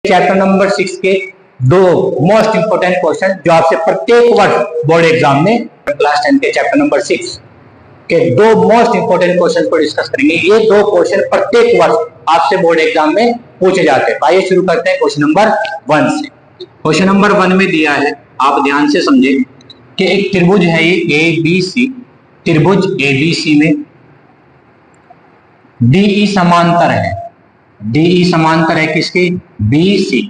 Chapter number 6 के दो most important question जो आपसे प्रत्येक वर्ष बोर्ड एग्जाम में क्लास 10 के चैप्टर नंबर 6 के दो मोस्ट इंपोर्टेंट क्वेश्चन को डिस्कस करेंगे। ये दो क्वेश्चन प्रत्येक वर्ष आपसे बोर्ड एग्जाम में पूछे जाते हैं। आइए शुरू करते हैं क्वेश्चन नंबर 1 से। क्वेश्चन नंबर 1 में दिया है, आप ध्यान से समझे कि एक त्रिभुज है ये ABC, त्रिभुज ABC में DE समांतर है। DE समांतर है किसके? BC।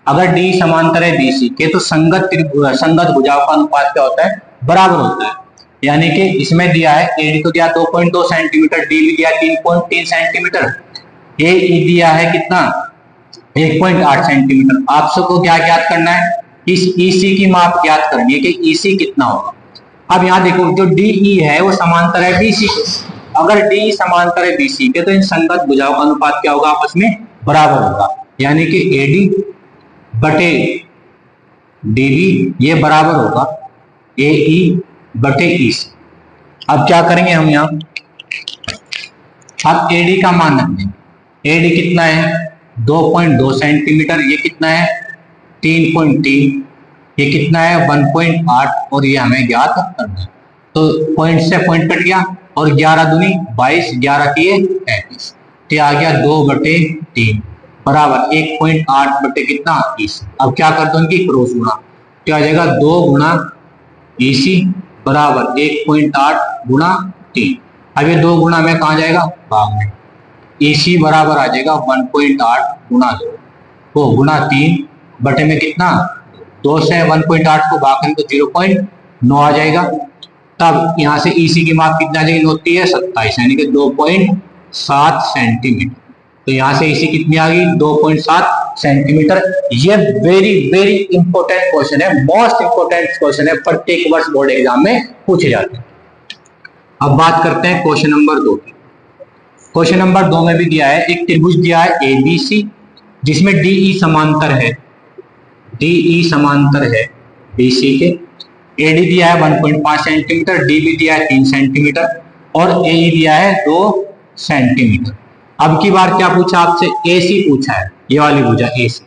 अगर DE समांतर है BC के तो संगत भुजाओं का अनुपात क्या होता है? बराबर होता है। यानी कि इसमें दिया है AD तो दिया 2.2 सेंटीमीटर, D भी दिया 3.3 सेंटीमीटर, AE दिया है कितना? 1.8 सेंटीमीटर। आप सबको क्या ज्ञात करना है? इस EC की माप ज्ञात करनी है कि EC कितना होगा। अब यहाँ देखो जो DE है वो समांतर है BC के। अगर DE समांतर है BC के तो इन संगत भुजाओं का अनुपात क्या होगा? आपस में बराबर होगा। यानी कि AD बटे DB ये बराबर होगा AE बटे EC। अब क्या करेंगे हम यहाँ? अब AD का मान रख देंगे। AD कितना है? 2.2 सेंटीमीटर। ये कितना है? 3.3। ये कितना है? 1.8। और ये हमें ज्ञात करना है। तो पॉइंट से पॉइंट कट गया और 11 दूनी 22, 11 किए 35, तो आ गया 2/3 बराबर 1.8 बटे कितना? EC। अब क्या कर दो इनकी क्रॉस गुणा, क्या आ जाएगा? 2 गुणा EC बराबर 1.8 गुणा 3। अब ये 2 गुणा में कहा जाएगा? भाग में। EC बराबर आ जाएगा 1.8 गुणा 2 गुणा 3 बटे में कितना? 2 से 1.8 को भाग करें तो 0.9 आ जाएगा। तब यहां से EC की माप कितना आ जाएगी? होती है 27, यानी कि 2.7 सेंटीमीटर। तो यहां से EC कितनी आ गई? 2.7 सेंटीमीटर। ये वेरी वेरी इंपॉर्टेंट क्वेश्चन है, मोस्ट इंपॉर्टेंट क्वेश्चन है, प्रत्येक वर्ष बोर्ड एग्जाम में पूछे जाते हैं। अब बात करते हैं क्वेश्चन नंबर 2 की। क्वेश्चन नंबर 2 में भी दिया है, एक त्रिभुज दिया है ABC जिसमें DE समांतर है, DE समांतर है BC के। AD दिया है 1.5 सेंटीमीटर, DB दिया है 3 सेंटीमीटर और AE दिया है 2 सेंटीमीटर। अब की बार क्या पूछा आपसे? AC पूछा है, ये वाली भुजा AC।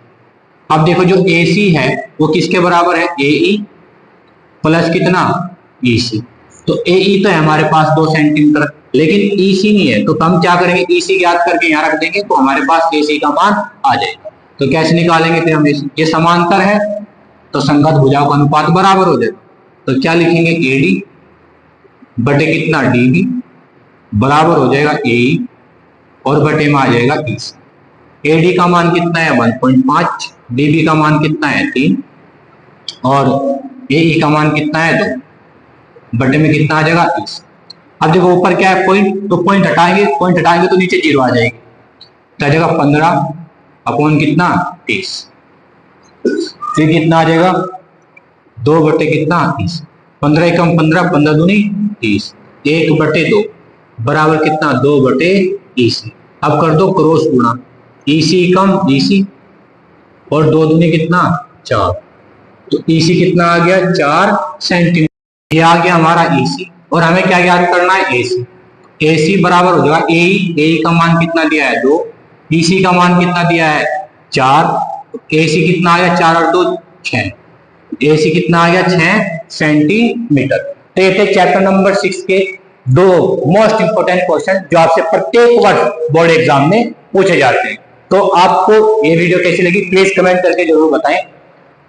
अब देखो जो AC है वो किसके बराबर है? AE प्लस कितना? EC। तो AE तो है हमारे पास 2 सेंटीमीटर, लेकिन EC नहीं है। तो हम क्या करेंगे? EC ज्ञात करके यहाँ रख देंगे तो हमारे पास AC का मान आ जाएगा। तो कैसे निकालेंगे फिर हम? ये समांतर है तो संगत भुजाओं का अनुपात बराबर हो जाएगा। तो क्या लिखेंगे? AD बटे कितना? DB बराबर हो जाएगा AE और बटे में आ जाएगा EC। AD का मान कितना है? 1.5, DB का मान कितना है? 3 और AE का मान कितना है? 2 बटे में कितना आ जाएगा? EC। अब देखो ऊपर क्या है? पॉइंट, तो पॉइंट हटाएंगे तो नीचे 0 आ जाएगी, तो आ जाएगा 15 अपॉन कितना? 30। फिर कितना आ जाएगा? 2 बटे कितना? 30। 15 एकम 15, 15 दूनी 30, 1/2 बराबर कितना? 2/EC। अब कर दो क्रॉस गुणा, EC कम EC और 2 दूनी कितना? 4। तो EC कितना आ गया? 4 सेंटीमीटर। ये आ गया हमारा EC और हमें क्या ज्ञात करना है? AC। AC बराबर हो जाएगा AE का मान कितना दिया है? 2, EC का मान कितना दिया है? 4। तो AC कितना आ गया? 4 और 2 6। AC कितना आ गया? 6 सेंटीमीटर। तो ये थे चैप्टर नंबर 6 के दो मोस्ट इंपोर्टेंट क्वेश्चन जो आपसे प्रत्येक वर्ष बोर्ड एग्जाम में पूछे जाते हैं। तो आपको ये वीडियो कैसी लगी प्लीज कमेंट करके जरूर बताएं,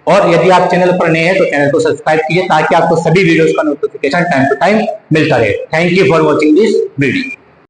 और यदि आप चैनल पर नए हैं तो चैनल को सब्सक्राइब कीजिए ताकि आपको सभी वीडियोस का नोटिफिकेशन टाइम टू टाइम मिलता रहे। Thank you for watching this video.